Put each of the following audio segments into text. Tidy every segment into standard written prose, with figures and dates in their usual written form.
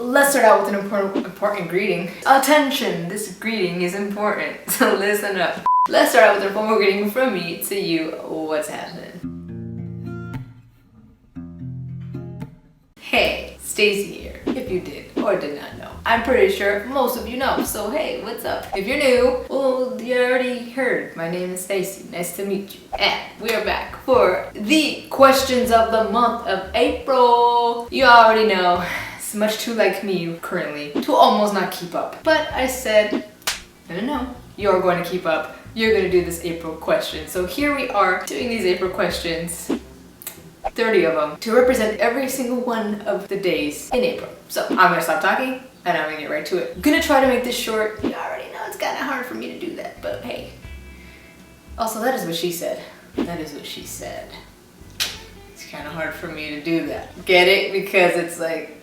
Let's start out with an important greeting. Attention, this greeting is important, so listen up. Let's start out with a formal greeting from me to you. What's happening? Hey, Stacy here, if you did or did not know. I'm pretty sure most of you know, so hey, what's up? If you're new, well, you already heard. My name is Stacy, nice to meet you. And we are back for the questions of the month of April. You already know, it's much too like me currently to almost not keep up. But I said, no, you're going to keep up. You're going to do this April question. So here we are doing these April questions. 30 of them to represent every single one of the days in April. So I'm gonna stop talking and I'm gonna get right to it. I'm gonna try to make this short. You already know it's kind of hard for me to do that, but hey. Also, that is what she said. That is what she said. It's kind of hard for me to do that. Get it? Because it's like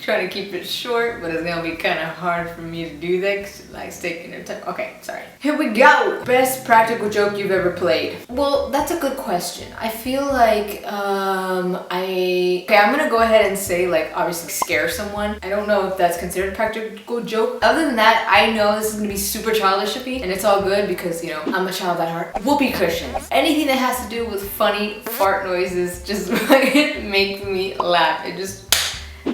trying to keep it short, but it's gonna be kind of hard for me to do that because it likes taking their time. Okay, sorry. Here we go. Best practical joke you've ever played. Well, that's a good question. I feel like I'm gonna go ahead and say, like, obviously scare someone. I don't know if that's considered a practical joke. Other than that, I know this is gonna be super childish of me, and it's all good because, you know, I'm a child at heart. Whoopee cushions. Anything that has to do with funny fart noises just makes me laugh. It just,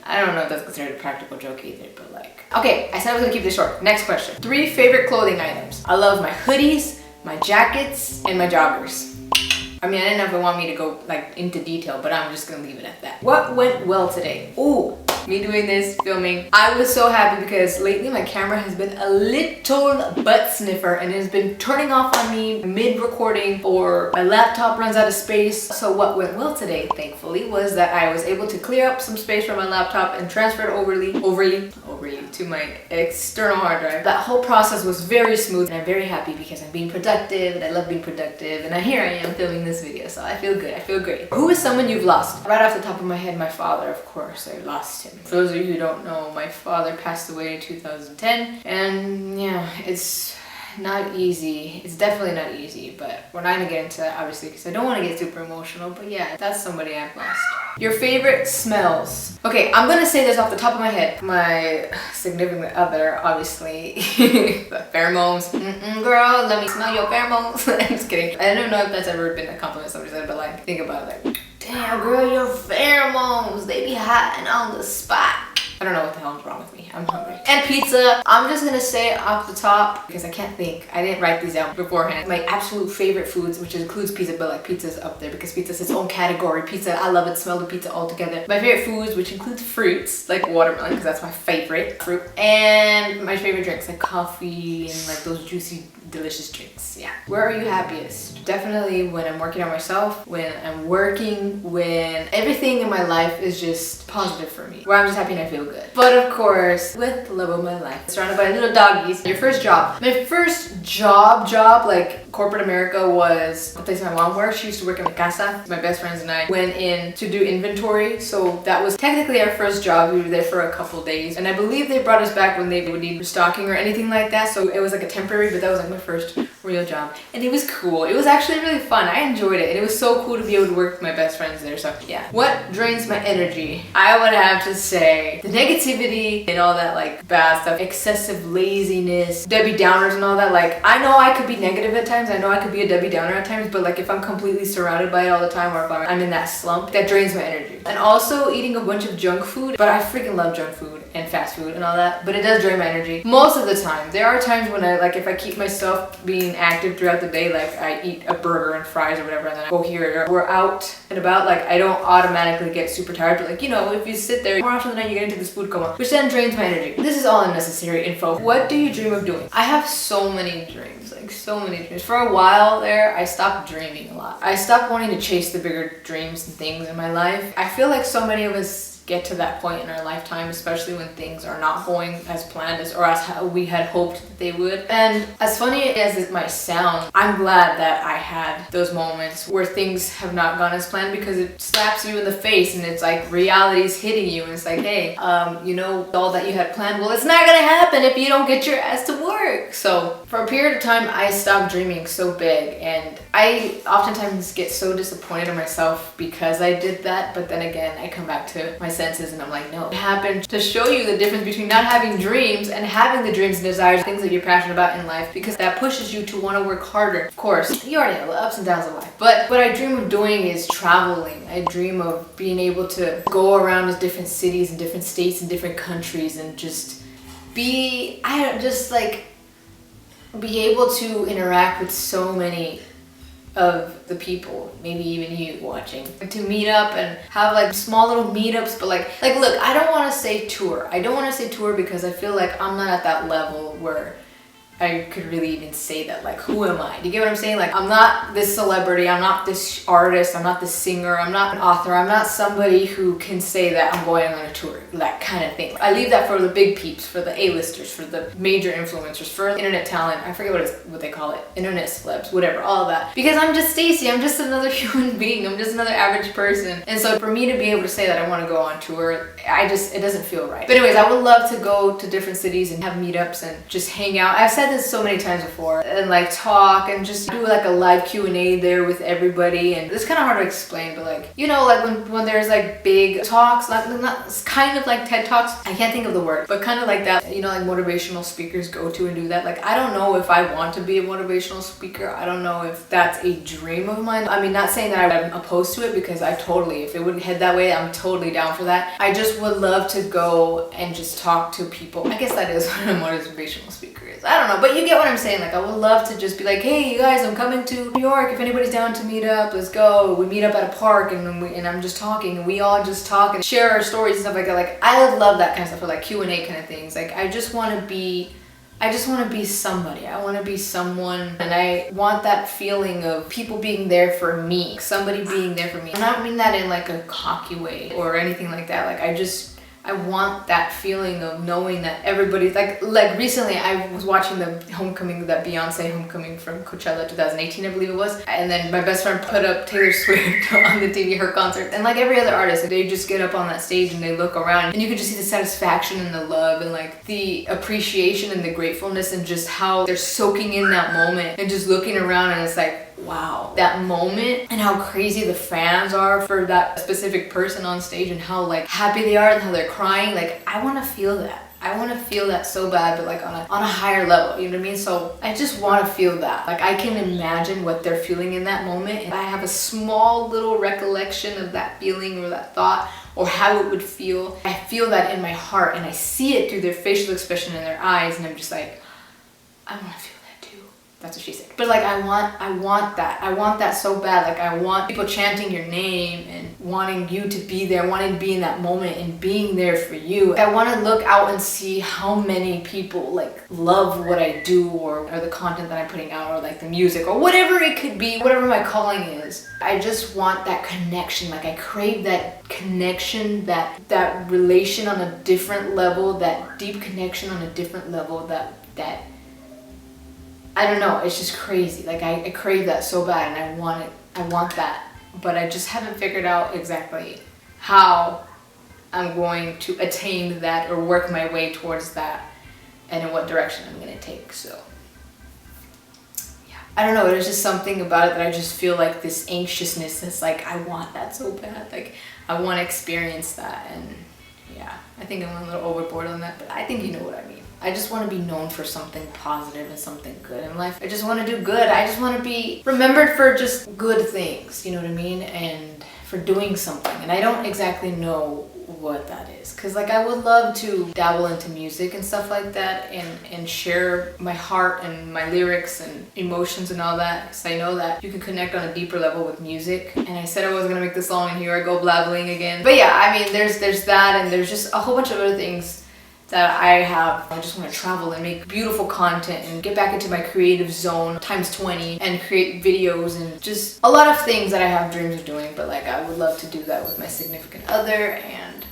I don't know if that's considered a practical joke either, but like... Okay, I said I was gonna keep this short. Next question. 3 favorite clothing items. I love my hoodies, my jackets, and my joggers. I mean, I didn't know if you want me to go like into detail, but I'm just gonna leave it at that. What went well today? Ooh, me doing this, filming. I was so happy because lately my camera has been a little butt sniffer and it has been turning off on me mid-recording, or my laptop runs out of space. So what went well today, thankfully, was that I was able to clear up some space from my laptop and transfer it overly to my external hard drive. That whole process was very smooth and I'm very happy because I'm being productive and I love being productive, and here I am filming this video, so I feel good, I feel great. Who is someone you've lost? Right off the top of my head, my father, of course. I lost him. For those of you who don't know, my father passed away in 2010, and yeah, it's not easy. It's definitely not easy, but we're not gonna get into that obviously because I don't want to get super emotional, but yeah, that's somebody I've lost. Your favorite smells. Okay, I'm gonna say this off the top of my head. My significant other, obviously. The pheromones. Girl, let me smell your pheromones. I'm just kidding. I don't know if that's ever been a compliment somebody said, but like, think about it, like, damn girl, your pheromones, they be hot and on the spot. I don't know what the hell is wrong with me. I'm hungry. And pizza. I'm just gonna say off the top because I can't think. I didn't write these out beforehand. My absolute favorite foods, which includes pizza, but like pizza's up there because pizza's its own category. Pizza, I love it. Smell the pizza all together. My favorite foods, which includes fruits like watermelon because that's my favorite fruit, and my favorite drinks like coffee and like those juicy, delicious drinks. Yeah. Where are you happiest? Definitely when I'm working on myself, when I'm working, when everything in my life is just positive for me, where I'm just happy and I feel good. But of course, with the love of my life, surrounded by little doggies. Your first job. My first job, like corporate America, was the place my mom worked. She used to work in the casa. My best friends and I went in to do inventory. So that was technically our first job. We were there for a couple days. And I believe they brought us back when they would need restocking or anything like that. So it was like a temporary, but that was like my first real job. And it was cool. It was actually really fun. I enjoyed it. And it was so cool to be able to work with my best friends there. So yeah. What drains my energy? I would have to say the negativity and all that like bad stuff, excessive laziness, Debbie Downers and all that. Like, I know I could be negative at times. I know I could be a Debbie Downer at times, but like if I'm completely surrounded by it all the time, or if I'm in that slump, that drains my energy. And also eating a bunch of junk food, but I freaking love junk food and fast food and all that, but it does drain my energy most of the time. There are times when I, like, if I keep myself being active throughout the day, like I eat a burger and fries or whatever, and then I go here, we're out and about, like I don't automatically get super tired, but like, you know, if you sit there more often than not, you get into this food coma, which then drains my energy. This is all unnecessary info. What do you dream of doing? I have so many dreams, like so many dreams. For a while there, I stopped dreaming a lot. I stopped wanting to chase the bigger dreams and things in my life. I feel like so many of us get to that point in our lifetime, especially when things are not going as planned or as how we had hoped that they would. And as funny as it might sound, I'm glad that I had those moments where things have not gone as planned, because it slaps you in the face and it's like reality's hitting you and it's like, hey, you know, all that you had planned, well, it's not gonna happen if you don't get your ass to work. So for a period of time, I stopped dreaming so big, and I oftentimes get so disappointed in myself because I did that, but then again, I come back to my senses, and I'm like, no. It happened to show you the difference between not having dreams and having the dreams and desires, things that you're passionate about in life, because that pushes you to want to work harder. Of course, you already know the ups and downs of life, but what I dream of doing is traveling. I dream of being able to go around to different cities and different states and different countries and just be able to interact with so many of the people, maybe even you watching, to meet up and have like small little meetups. But like look, I don't want to say tour. I don't want to say tour because I feel like I'm not at that level where I could really even say that. Like, who am I? Do you get what I'm saying? Like, I'm not this celebrity, I'm not this artist, I'm not this singer, I'm not an author, I'm not somebody who can say that I'm going on a tour, that kind of thing. I leave that for the big peeps, for the A-listers, for the major influencers, for internet talent. I forget what they call it, internet celebs, whatever, all of that. Because I'm just Stacy, I'm just another human being, I'm just another average person. And so for me to be able to say that I want to go on tour, it doesn't feel right. But anyways, I would love to go to different cities and have meetups and just hang out. I've said this so many times before, and like talk and just do like a live Q&A there with everybody. And it's kind of hard to explain, but like, you know, like when there's like big talks, it's kind of like TED Talks, I can't think of the word, but kind of like that, you know, like motivational speakers go to and do that. Like, I don't know if I want to be a motivational speaker. I don't know if that's a dream of mine. I mean, not saying that I'm opposed to it, because if it would head that way, I'm totally down for that. I just would love to go and just talk to people. I guess that is what a motivational speaker is. I don't know, but you get what I'm saying. Like, I would love to just be like, hey, you guys, I'm coming to New York. If anybody's down to meet up, let's go. We meet up at a park, and I'm just talking, and we all just talk and share our stories and stuff like that. Like, I would love that kind of stuff, or like Q&A kind of things. Like, I just want to be somebody. I want to be someone, and I want that feeling of people being there for me, somebody being there for me. And I don't mean that in like a cocky way or anything like that. Like, I want that feeling of knowing that everybody's like recently I was watching that Beyonce homecoming from Coachella 2018, I believe it was. And then my best friend put up Taylor Swift on the TV, her concert. And like every other artist, they just get up on that stage and they look around, and you can just see the satisfaction and the love and like the appreciation and the gratefulness, and just how they're soaking in that moment and just looking around, and it's like, wow, that moment, and how crazy the fans are for that specific person on stage, and how like happy they are and how they're crying. Like, I want to feel that. I want to feel that so bad, but like on a higher level, you know what I mean? So I just want to feel that. Like, I can imagine what they're feeling in that moment, and I have a small little recollection of that feeling or that thought, or how it would feel. I feel that in my heart, and I see it through their facial expression in their eyes, and I'm just like, I want to feel. That's what she said. But like, I want that. I want that so bad. Like, I want people chanting your name and wanting you to be there, wanting to be in that moment and being there for you. I want to look out and see how many people like love what I do, or the content that I'm putting out, or like the music, or whatever it could be, whatever my calling is. I just want that connection. Like, I crave that connection, that relation on a different level, that deep connection on a different level, that I don't know, it's just crazy. Like, I crave that so bad, and I want that, but I just haven't figured out exactly how I'm going to attain that or work my way towards that, and in what direction I'm going to take. So yeah, I don't know, there's just something about it that I just feel like this anxiousness that's like, I want that so bad. Like, I want to experience that. And yeah, I think I'm a little overboard on that, but I think you know what I mean. I just want to be known for something positive and something good in life. I just want to do good. I just want to be remembered for just good things, you know what I mean? And for doing something. And I don't exactly know what that is. Because like, I would love to dabble into music and stuff like that, and share my heart and my lyrics and emotions and all that. Because I know that you can connect on a deeper level with music. And I said I was going to make this song, and here I go blabbling again. But yeah, I mean, there's that, and there's just a whole bunch of other things that I have. I just want to travel and make beautiful content and get back into my creative zone times 20 and create videos, and just a lot of things that I have dreams of doing. But like, I would love to do that with my significant other, and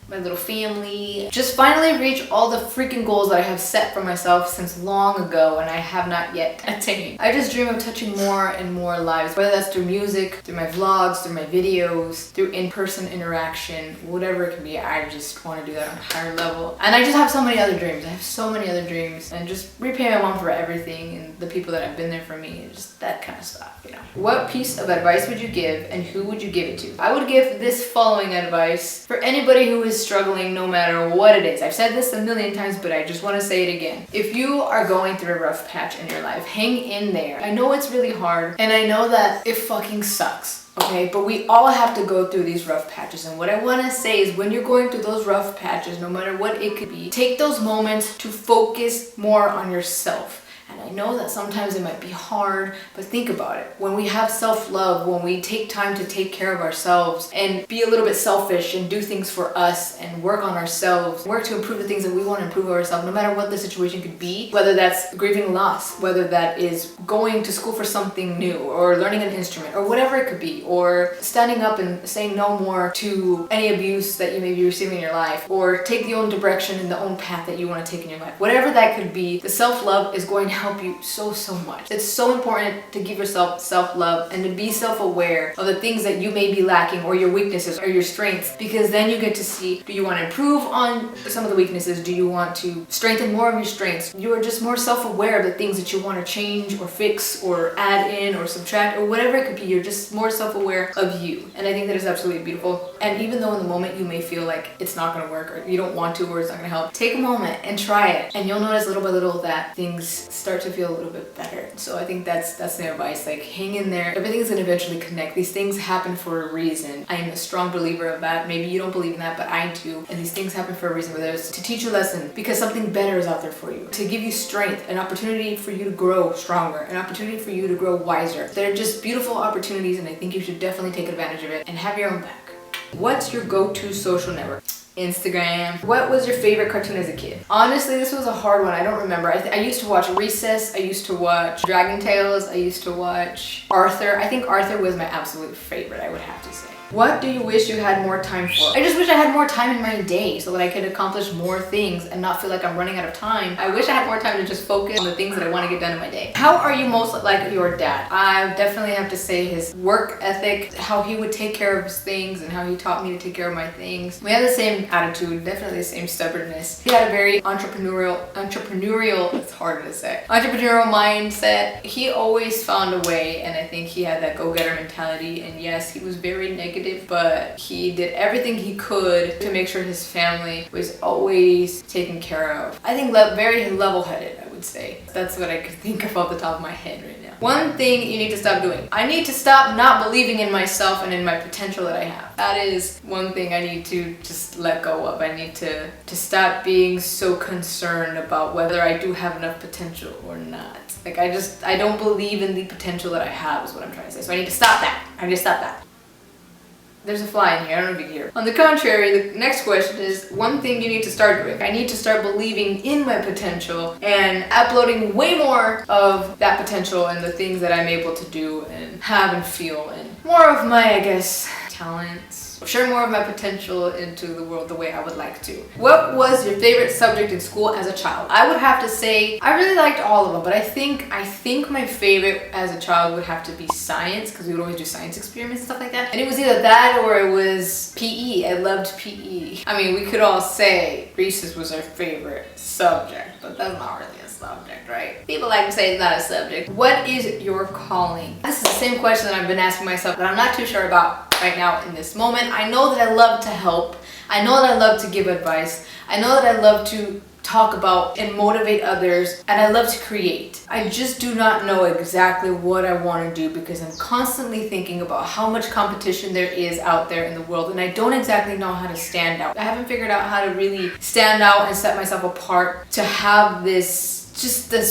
my little family. Just finally reach all the freaking goals that I have set for myself since long ago and I have not yet attained. I just dream of touching more and more lives, whether that's through music, through my vlogs, through my videos, through in-person interaction, whatever it can be. I just want to do that on a higher level. And I just have so many other dreams. I have so many other dreams, and just repay my mom for everything and the people that have been there for me and just that kind of stuff, you know. What piece of advice would you give and who would you give it to? I would give this following advice for anybody who is struggling no matter what it is. I've said this a million times, but I just want to say it again. If you are going through a rough patch in your life, hang in there. I know it's really hard and I know that it fucking sucks. Okay, but we all have to go through these rough patches, and what I want to say is when you're going through those rough patches, no matter what it could be, take those moments to focus more on yourself. And I know that sometimes it might be hard, but think about it. When we have self-love, when we take time to take care of ourselves and be a little bit selfish and do things for us and work on ourselves, work to improve the things that we want to improve of ourselves, no matter what the situation could be, whether that's grieving loss, whether that is going to school for something new or learning an instrument or whatever it could be, or standing up and saying no more to any abuse that you may be receiving in your life, or take the own direction and the own path that you want to take in your life. Whatever that could be, the self-love is going to help you so much. It's so important to give yourself self-love and to be self-aware of the things that you may be lacking or your weaknesses or your strengths, because then you get to see, do you want to improve on some of the weaknesses? Do you want to strengthen more of your strengths? You are just more self-aware of the things that you want to change or fix or add in or subtract or whatever it could be. You're just more self-aware of you, and I think that is absolutely beautiful. And even though in the moment you may feel like it's not going to work or you don't want to or it's not going to help, take a moment and try it, and you'll notice little by little that things start to feel a little bit better. So I think that's the advice. Like, hang in there. Everything's gonna eventually connect. These things happen for a reason. I am a strong believer of that. Maybe you don't believe in that, but I do. And these things happen for a reason, whether it's to teach you a lesson because something better is out there for you, to give you strength, an opportunity for you to grow stronger, an opportunity for you to grow wiser. They're just beautiful opportunities, and I think you should definitely take advantage of it and have your own back. What's your go-to social network? Instagram. What was your favorite cartoon as a kid? Honestly, this was a hard one. I don't remember. I used to watch Recess. I used to watch Dragon Tales. I used to watch Arthur. I think Arthur was my absolute favorite, I would have to say. What do you wish you had more time for? I just wish I had more time in my day so that I could accomplish more things and not feel like I'm running out of time. I wish I had more time to just focus on the things that I want to get done in my day. How are you most like your dad? I definitely have to say his work ethic, how he would take care of his things and how he taught me to take care of my things. We had the same attitude, definitely the same stubbornness. He had a very entrepreneurial, it's hard to say, entrepreneurial mindset. He always found a way, and I think he had that go-getter mentality. And yes, he was very negative, but he did everything he could to make sure his family was always taken care of. I think very level-headed, I would say. That's what I could think of off the top of my head right now. One thing you need to stop doing. I need to stop not believing in myself and in my potential that I have. That is one thing I need to just let go of. I need to stop being so concerned about whether I do have enough potential or not. Like, I don't believe in the potential that I have is what I'm trying to say. So I need to stop that. I need to stop that. There's a fly in here, I don't know if you can hear it. On the contrary, the next question is one thing you need to start doing. I need to start believing in my potential and uploading way more of that potential and the things that I'm able to do and have and feel, and more of my, I guess, talents. Share more of my potential into the world the way I would like to. What was your favorite subject in school as a child? I would have to say I really liked all of them, but I think my favorite as a child would have to be science, because we would always do science experiments and stuff like that. And it was either that or it was PE. I loved PE. I mean, we could all say recess was our favorite subject, but that's not really a subject, right? People like to say it's not a subject. What is your calling? This is the same question that I've been asking myself, but I'm not too sure about right now in this moment. I know that I love to help. I know that I love to give advice. I know that I love to talk about and motivate others, and I love to create. I just do not know exactly what I want to do because I'm constantly thinking about how much competition there is out there in the world, and I don't exactly know how to stand out. I haven't figured out how to really stand out and set myself apart to have this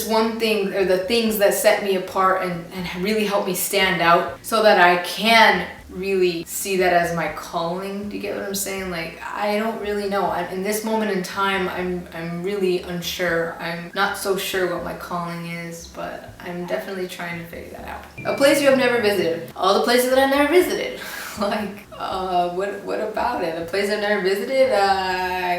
one thing, or the things that set me apart and really help me stand out so that I can really see that as my calling. Do you get what I'm saying? Like, I don't really know. In this moment in time, I'm really unsure. I'm not so sure what my calling is, but I'm definitely trying to figure that out. A place you have never visited. All the places that I've never visited. Like, What about it? A place I've never visited?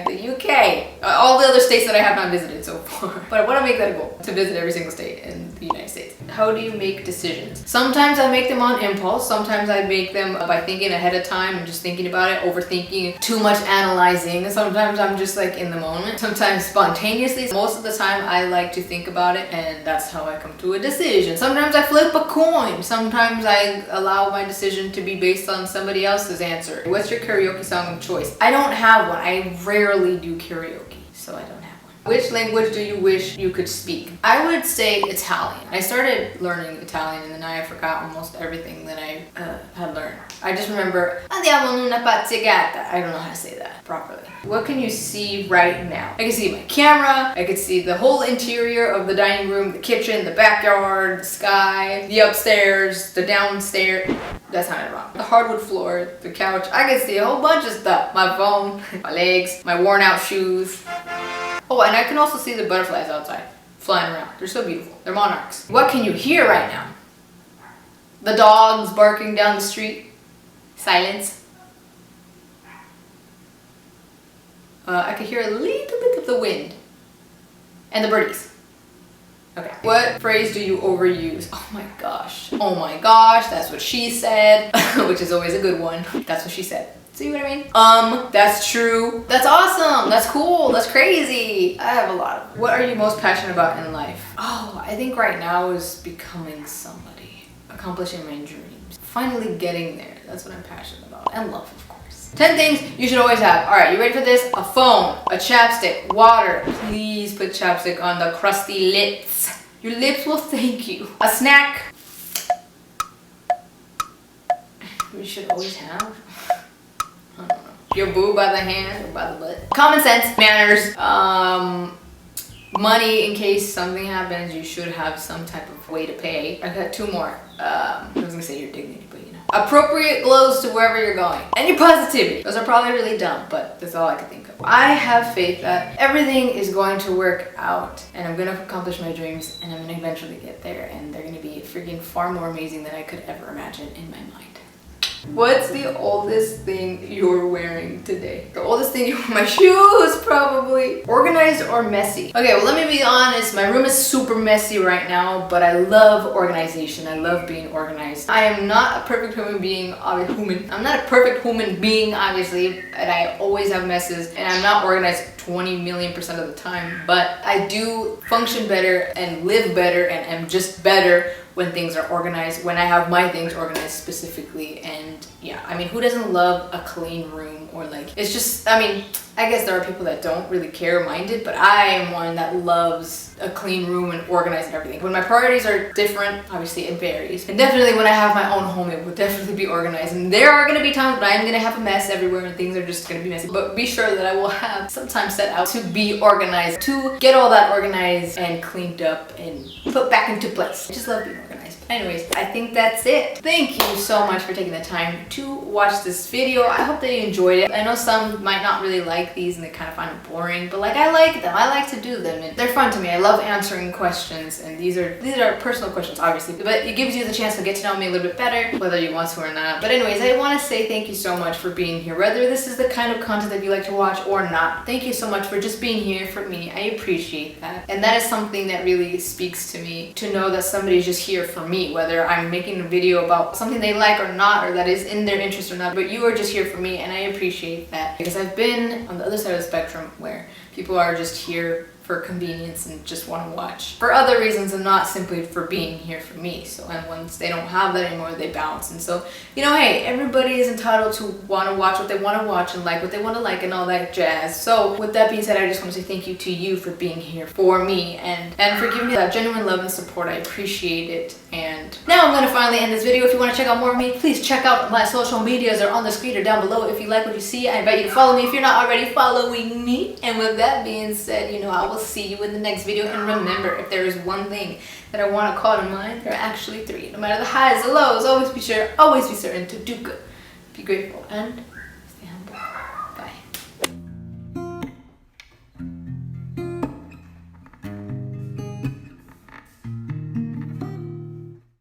The UK. All the other states that I have not visited so far. But I want to make that a goal, to visit every single state in the United States. How do you make decisions? Sometimes I make them on impulse. Sometimes I make them by thinking ahead of time and just thinking about it, overthinking, too much analyzing. Sometimes I'm just like in the moment. Sometimes spontaneously. Most of the time I like to think about it, and that's how I come to a decision. Sometimes I flip a coin. Sometimes I allow my decision to be based on somebody else's answer. What's your karaoke song of choice? I don't have one. I rarely do karaoke, so I don't have one. Which language do you wish you could speak? I would say Italian. I started learning Italian and then I forgot almost everything that I had learned. I just remember, andiamo in una piazzegata. I don't know how to say that properly. What can you see right now? I can see my camera. I can see the whole interior of the dining room, the kitchen, the backyard, the sky, the upstairs, the downstairs. That sounded wrong. The hardwood floor, the couch. I can see a whole bunch of stuff. My phone, my legs, my worn out shoes. Oh, and I can also see the butterflies outside flying around. They're so beautiful. They're monarchs. What can you hear right now? The dogs barking down the street. Silence. I could hear a little bit of the wind. And the birdies. Okay. What phrase do you overuse? Oh my gosh. Oh my gosh, that's what she said. Which is always a good one. That's what she said. See what I mean? That's true. That's awesome. That's cool. That's crazy. I have a lot of. What are you most passionate about in life? Oh, I think right now is becoming somebody. Accomplishing my dreams. Finally getting there. That's what I'm passionate about. And love, of course. 10 things you should always have. All right, you ready for this? A phone, a chapstick, water. Please put chapstick on the crusty lips. Your lips will thank you. A snack. You should always have. I don't know. Your boo by the hand or by the butt. Common sense, manners, money in case something happens. You should have some type of way to pay. I got 2 more. I was gonna say your dignity, but you know. Appropriate clothes to wherever you're going. And your positivity. Those are probably really dumb, but that's all I can think of. I have faith that everything is going to work out and I'm gonna accomplish my dreams and I'm gonna eventually get there and they're gonna be freaking far more amazing than I could ever imagine in my mind. What's the oldest thing you're wearing today? The oldest thing you wear, my shoes probably. Organized or messy? Okay, well let me be honest, my room is super messy right now, but I love organization. I love being organized. I am not a perfect human being, I'm not a perfect human being, obviously, and I always have messes, and I'm not organized 20 million% of the time, but I do function better and live better and am just better when things are organized, when I have my things organized specifically. And yeah, I mean, who doesn't love a clean room? Or like, it's just, I mean, I guess there are people that don't really care or mind it, but I am one that loves a clean room and organized and everything. When my priorities are different, obviously it varies. And definitely when I have my own home, it will definitely be organized. And there are gonna be times when I'm gonna have a mess everywhere and things are just gonna be messy. But be sure that I will have some time set out to be organized, to get all that organized and cleaned up and put back into place. I just love being organized. Anyways, I think that's it. Thank you so much for taking the time to watch this video. I hope that you enjoyed it. I know some might not really like these and they kind of find it boring, but like I like them. I like to do them and they're fun to me. I love answering questions, and these are personal questions obviously, but it gives you the chance to get to know me a little bit better, whether you want to or not. But anyways, I want to say thank you so much for being here, whether this is the kind of content that you like to watch or not. Thank you so much for just being here for me. I appreciate that, and that is something that really speaks to me, to know that somebody's just here for me, whether I'm making a video about something they like or not, or that is in their interest or not, but you are just here for me, and I appreciate that, because I've been on the other side of the spectrum where people are just here for convenience and just want to watch for other reasons and not simply for being here for me. So, and once they don't have that anymore, they bounce. And so, you know, hey, everybody is entitled to want to watch what they want to watch and like what they want to like and all that jazz. So with that being said, I just want to say thank you to you for being here for me and for giving me that genuine love and support. I appreciate it. And now I'm going to finally end this video. If you want to check out more of me, please check out my social medias. They're on the screen or down below. If you like what you see, I invite you to follow me if you're not already following me. And with that being said, you know, I will see you in the next video. And remember, if there is one thing that I want to call to mind, there are actually 3. No matter the highs, the lows, always be sure, always be certain to do good, be grateful, and